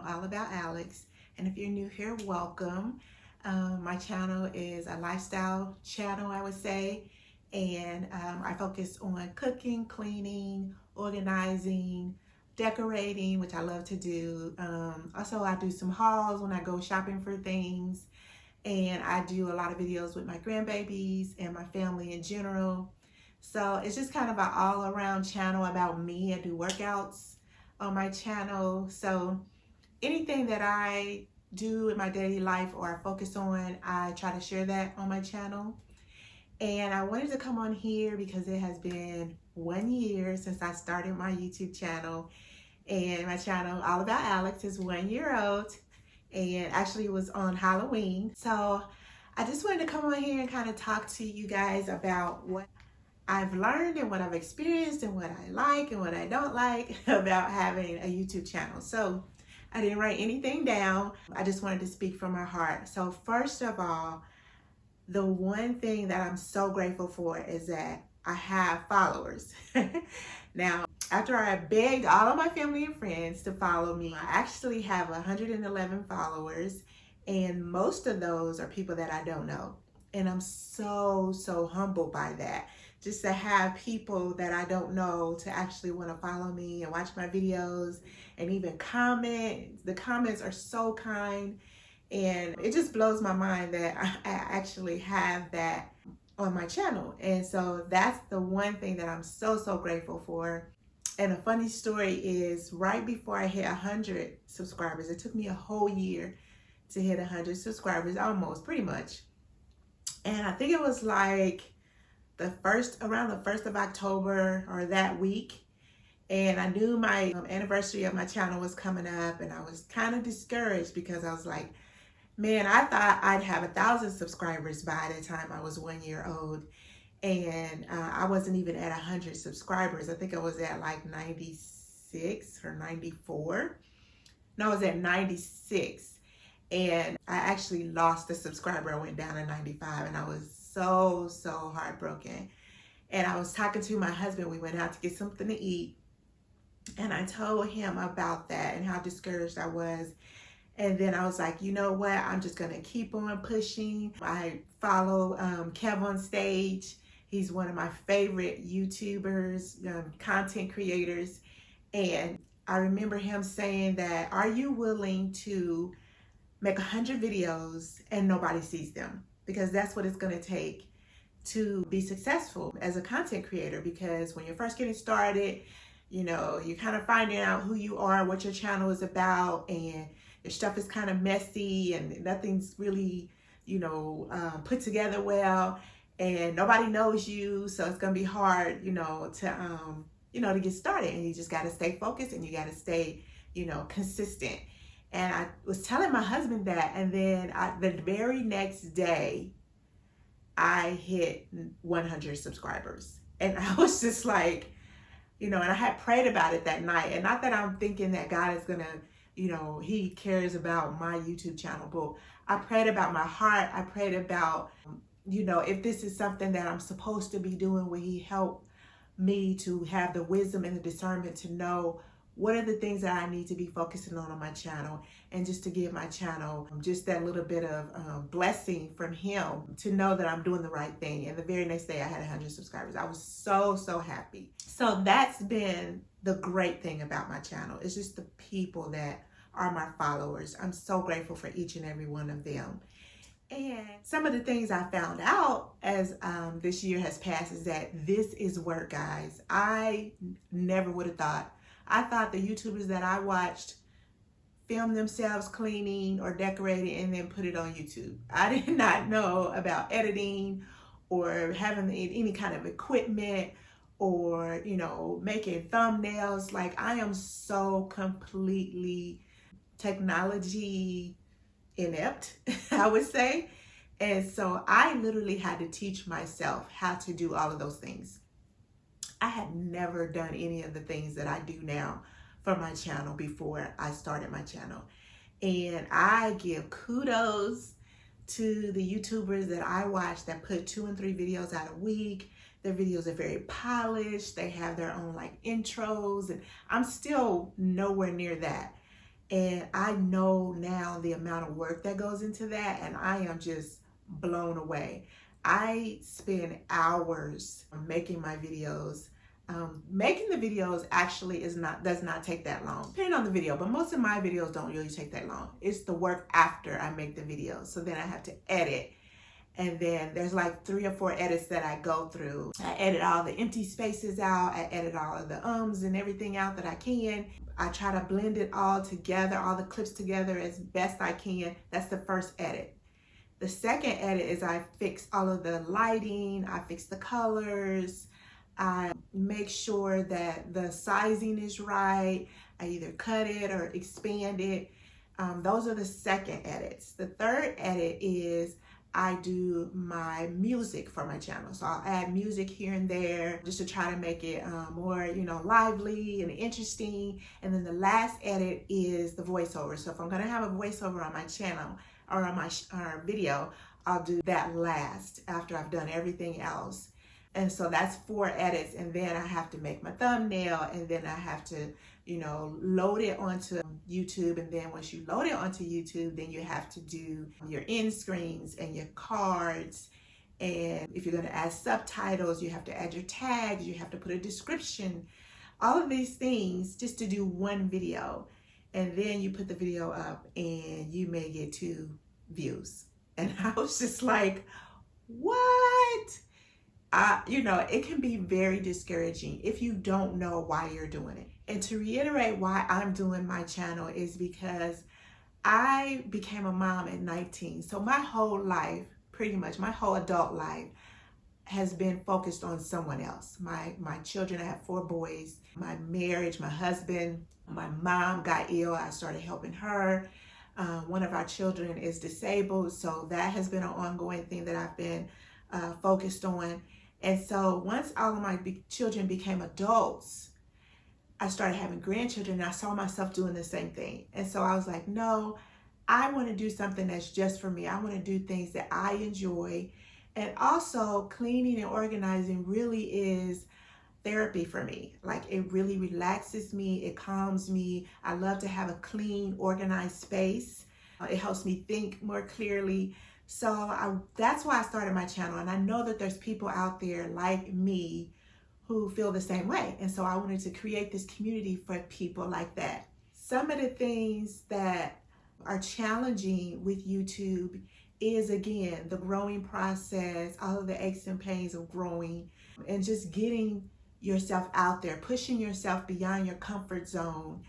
All About Alex. And if you're new here, welcome. My channel is a lifestyle channel, I would say. And I focus on cooking, cleaning, organizing, decorating, which I love to do. Also, I do some hauls when I go shopping for things. And I do a lot of videos with my grandbabies and my family in general. So it's just kind of an all-around channel about me. I do workouts on my channel. So anything that I do in my daily life or I focus on, I try to share that on my channel. And I wanted to come on here because it has been 1 year since I started my YouTube channel. And my channel, All About Alex, is 1 year old. And actually it was on Halloween. So I just wanted to come on here and kind of talk to you guys about what I've learned and what I've experienced and what I like and what I don't like about having a YouTube channel. So I didn't write anything down. I just wanted to speak from my heart. So first of all, the one thing that I'm so grateful for is that I have followers. Now, after I begged all of my family and friends to follow me, I actually have 111 followers, and most of those are people that I don't know. And I'm so humbled by that. Just to have people that I don't know to actually want to follow me and watch my videos and even comment. The comments are so kind, and it just blows my mind that I actually have that on my channel. And so that's the one thing that I'm so grateful for. And a funny story is right before I hit 100 subscribers, it took me a whole year to hit 100 subscribers, almost, pretty much. And I think it was like around the 1st of October or that week. And I knew my anniversary of my channel was coming up, and I was kind of discouraged because I was like, man, I thought I'd have 1,000 subscribers by the time I was 1 year old. And I wasn't even at 100 subscribers. I think I was at like 96 or 94. No, I was at 96. And I actually lost a subscriber. I went down to 95, and I was so heartbroken. And I was talking to my husband. We went out to get something to eat. And I told him about that and how discouraged I was. And then I was like, you know what? I'm just going to keep on pushing. I follow Canva on Stage. He's one of my favorite YouTubers, content creators. And I remember him saying that, are you willing to make 100 videos and nobody sees them? Because that's what it's going to take to be successful as a content creator. Because when you're first getting started, you know, you're kind of finding out who you are, what your channel is about, and your stuff is kind of messy and nothing's really, you know, put together well. And nobody knows you, so it's gonna be hard, you know, to get started. And you just gotta stay focused, and you gotta stay, you know, consistent. And I was telling my husband that, and then the very next day, I hit 100 subscribers, and I was just like, you know, and I had prayed about it that night. And not that I'm thinking that God is gonna, you know, He cares about my YouTube channel, but I prayed about my heart. I prayed about, you know, if this is something that I'm supposed to be doing, will He help me to have the wisdom and the discernment to know what are the things that I need to be focusing on my channel, and just to give my channel just that little bit of blessing from Him to know that I'm doing the right thing. And the very next day I had 100 subscribers. I was so happy. So that's been the great thing about my channel. It's just the people that are my followers. I'm so grateful for each and every one of them. And some of the things I found out as this year has passed is that this is work, guys. I never would have thought. I thought the YouTubers that I watched film themselves cleaning or decorating and then put it on YouTube. I did not know about editing or having any kind of equipment or, you know, making thumbnails. Like, I am so completely technology inept, I would say. And so I literally had to teach myself how to do all of those things. I had never done any of the things that I do now for my channel before I started my channel. And I give kudos to the YouTubers that I watch that put 2 and 3 videos out a week. Their videos are very polished. They have their own like intros, and I'm still nowhere near that. And I know now the amount of work that goes into that, and I am just blown away. I spend hours making my videos. Making the videos actually does not take that long, depending on the video, but most of my videos don't really take that long. It's the work after I make the videos. So then I have to edit. And then there's like 3 or 4 edits that I go through. I edit all the empty spaces out. I edit all of the and everything out that I can. I try to blend it all together, all the clips together as best I can. That's the first edit. The second edit is I fix all of the lighting. I fix the colors. I make sure that the sizing is right. I either cut it or expand it. Those are the second edits. The third edit is I do my music for my channel. So I'll add music here and there just to try to make it more, lively and interesting. And then the last edit is the voiceover. So if I'm gonna have a voiceover on my channel or on my video, I'll do that last after I've done everything else. And so that's 4 edits, and then I have to make my thumbnail, and then I have to, load it onto YouTube. And then once you load it onto YouTube, then you have to do your end screens and your cards. And if you're going to add subtitles, you have to add your tags, you have to put a description, all of these things just to do one video. And then you put the video up and you may get 2 views. And I was just like, what? It can be very discouraging if you don't know why you're doing it. And to reiterate why I'm doing my channel is because I became a mom at 19. So my whole life, pretty much my whole adult life, has been focused on someone else. My children, I have 4 boys. My marriage, my husband, my mom got ill. I started helping her. One of our children is disabled. So that has been an ongoing thing that I've been focused on. And so once all of my children became adults, I started having grandchildren, and I saw myself doing the same thing. And so I was like, no, I want to do something that's just for me. I want to do things that I enjoy. And also cleaning and organizing really is therapy for me. Like, it really relaxes me. It calms me. I love to have a clean, organized space. It helps me think more clearly. So that's why I started my channel. And I know that there's people out there like me who feel the same way. And so I wanted to create this community for people like that. Some of the things that are challenging with YouTube is, again, the growing process, all of the aches and pains of growing, and just getting yourself out there, pushing yourself beyond your comfort zone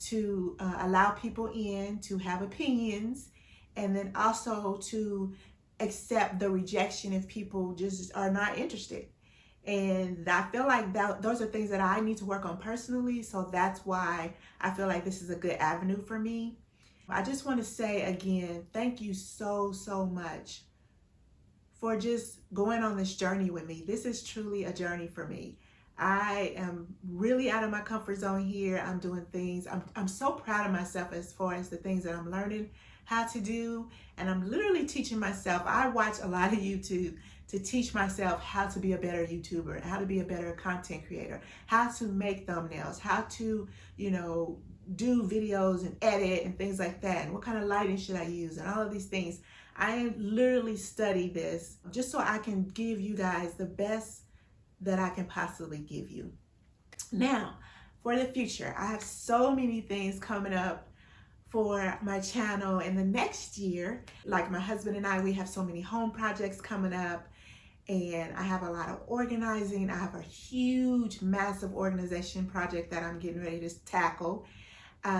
to allow people in, to have opinions, and then also to accept the rejection if people just are not interested. And I feel like those are things that I need to work on personally. So that's why I feel like this is a good avenue for me. I just want to say again, thank you so, so much for just going on this journey with me. This is truly a journey for me. I am really out of my comfort zone here. I'm doing things. I'm so proud of myself as far as the things that I'm learning how to do. And I'm literally teaching myself. I watch a lot of YouTube to teach myself how to be a better YouTuber, how to be a better content creator, how to make thumbnails, how to, do videos and edit and things like that, and what kind of lighting should I use, and all of these things. I literally study this just so I can give you guys the best that I can possibly give you. Now, for the future, I have so many things coming up for my channel in the next year. Like my husband and I, we have so many home projects coming up, and I have a lot of organizing. I have a huge, massive organization project that I'm getting ready to tackle.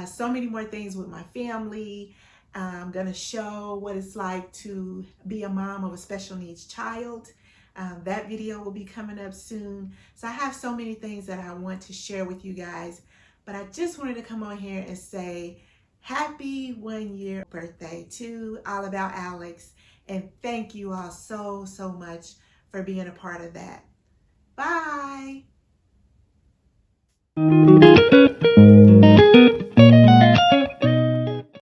So many more things with my family. I'm gonna show what it's like to be a mom of a special needs child. That video will be coming up soon. So I have so many things that I want to share with you guys, but I just wanted to come on here and say happy 1-year birthday to AllAboutAlex, and thank you all so, so much for being a part of that. Bye.